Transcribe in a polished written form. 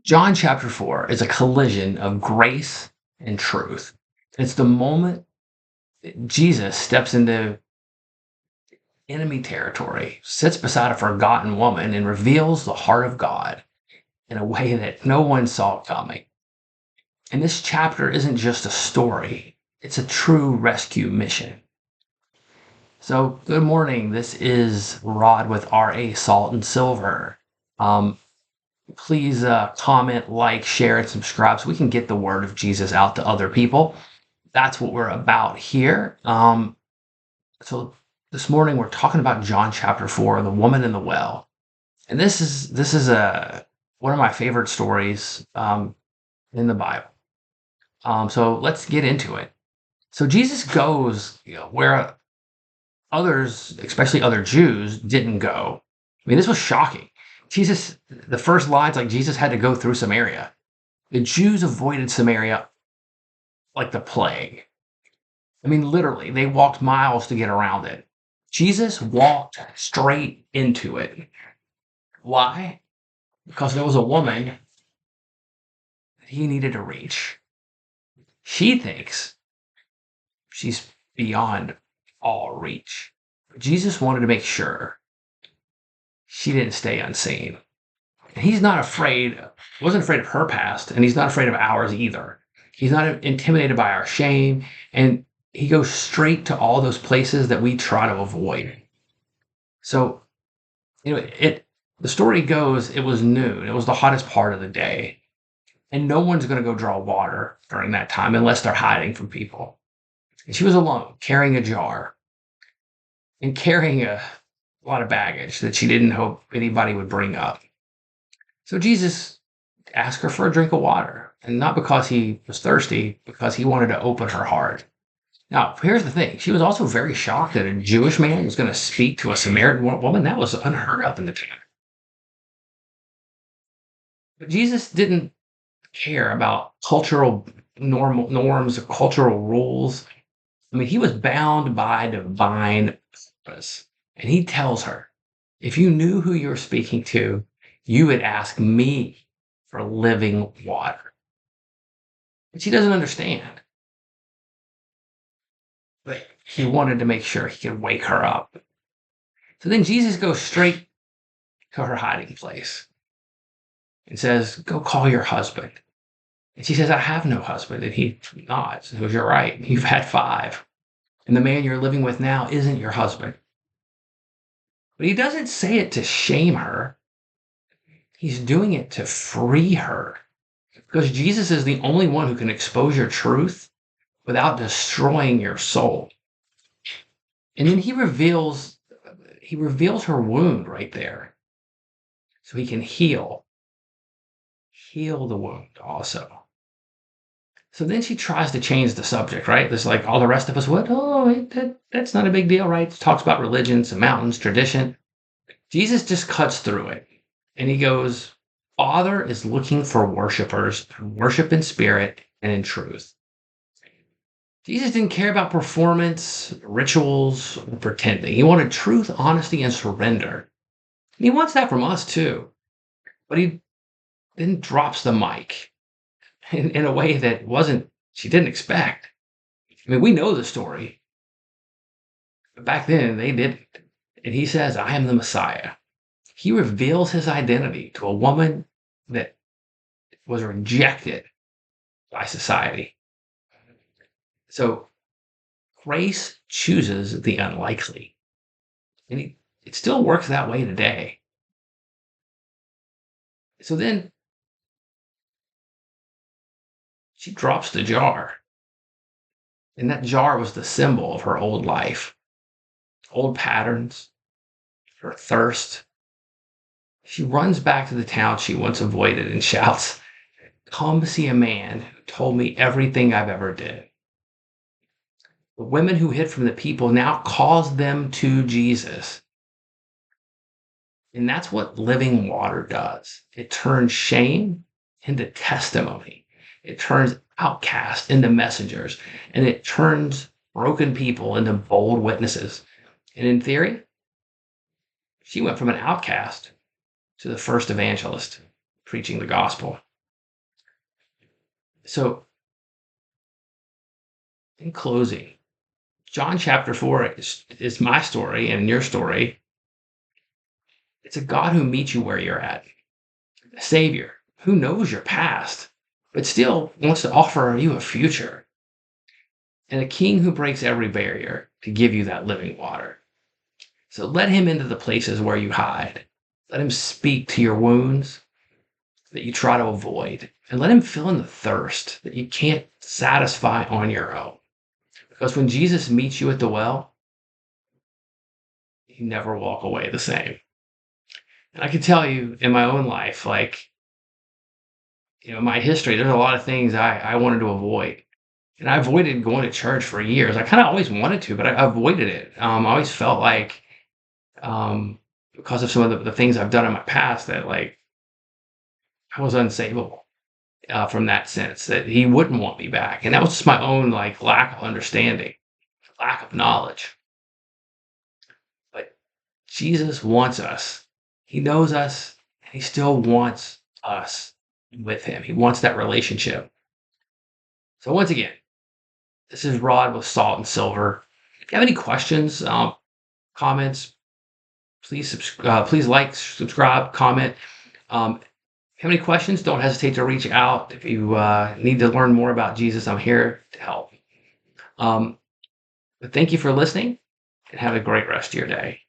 John chapter 4 is a collision of grace and truth. It's the moment that Jesus steps into enemy territory, sits beside a forgotten woman, and reveals the heart of God in a way that no one saw coming. And this chapter isn't just a story, it's a true rescue mission. So, good morning. This is Rod with RA Salt and Silver. Um, Please comment, like, share, and subscribe so we can get the word of Jesus out to other people. That's what we're about here. So this morning we're talking about John chapter 4, the woman in the well, and this is a one of my favorite stories in the Bible. So let's get into it. So Jesus goes, where others, especially other Jews, didn't go. I mean, this was shocking. The first line's like Jesus had to go through Samaria. The Jews avoided Samaria like the plague. I mean, literally, they walked miles to get around it. Jesus walked straight into it. Why? Because there was a woman that he needed to reach. She thinks she's beyond all reach. Jesus wanted to make sure she didn't stay unseen. And he's not afraid, wasn't afraid of her past, and he's not afraid of ours either. He's not intimidated by our shame, and he goes straight to all those places that we try to avoid. So, the story goes, it was noon. It was the hottest part of the day. And no one's going to go draw water during that time unless they're hiding from people. And she was alone, carrying a jar and carrying a lot of baggage that she didn't hope anybody would bring up. So Jesus asked her for a drink of water, and not because he was thirsty, because he wanted to open her heart. Now, here's the thing. She was also very shocked that a Jewish man was going to speak to a Samaritan woman. That was unheard of in the time. But Jesus didn't care about cultural norms or cultural rules. I mean, he was bound by divine purpose. And he tells her, if you knew who you were speaking to, you would ask me for living water. But she doesn't understand. But he wanted to make sure he could wake her up. So then Jesus goes straight to her hiding place and says, go call your husband. And she says, I have no husband. And he nods and goes, you're right. You've had 5. And the man you're living with now isn't your husband. But he doesn't say it to shame her. He's doing it to free her. Because Jesus is the only one who can expose your truth without destroying your soul. And then he reveals her wound right there. So he can heal the wound also. So then she tries to change the subject, right? There's like all the rest of us would. Oh, that's not a big deal, right? Talks about religion, some mountains, tradition. Jesus just cuts through it. And he goes, Father is looking for worshipers who worship in spirit and in truth. Jesus didn't care about performance, rituals, or pretending. He wanted truth, honesty, and surrender. And he wants that from us too. But he then drops the mic in a way that she didn't expect. I mean, we know the story. But back then, they didn't. And he says, I am the Messiah. He reveals his identity to a woman that was rejected by society. So grace chooses the unlikely. And it still works that way today. So then she drops the jar. And that jar was the symbol of her old life, old patterns, her thirst. She runs back to the town she once avoided and shouts, come see a man who told me everything I've ever did. The women who hid from the people now calls them to Jesus. And that's what living water does. It turns shame into testimony. It turns outcasts into messengers. And it turns broken people into bold witnesses. And in theory, she went from an outcast to the first evangelist preaching the gospel. So, in closing, John chapter 4 is my story and your story. It's a God who meets you where you're at, a Savior who knows your past, but still wants to offer you a future, and a King who breaks every barrier to give you that living water. So let him into the places where you hide. Let him speak to your wounds that you try to avoid. And let him fill in the thirst that you can't satisfy on your own. Because when Jesus meets you at the well, you never walk away the same. And I can tell you in my own life, like, my history, there's a lot of things I wanted to avoid. And I avoided going to church for years. I kind of always wanted to, but I avoided it. I always felt like, because of some of the things I've done in my past, that like I was unsavable, from that sense, that he wouldn't want me back. And that was just my own like lack of understanding, lack of knowledge. But Jesus wants us. He knows us, and he still wants us with him. He wants that relationship. So once again, this is Rod with Salt and Silver. If you have any questions, comments, please like, subscribe, comment. If you have any questions, don't hesitate to reach out. If you need to learn more about Jesus, I'm here to help. But thank you for listening, and have a great rest of your day.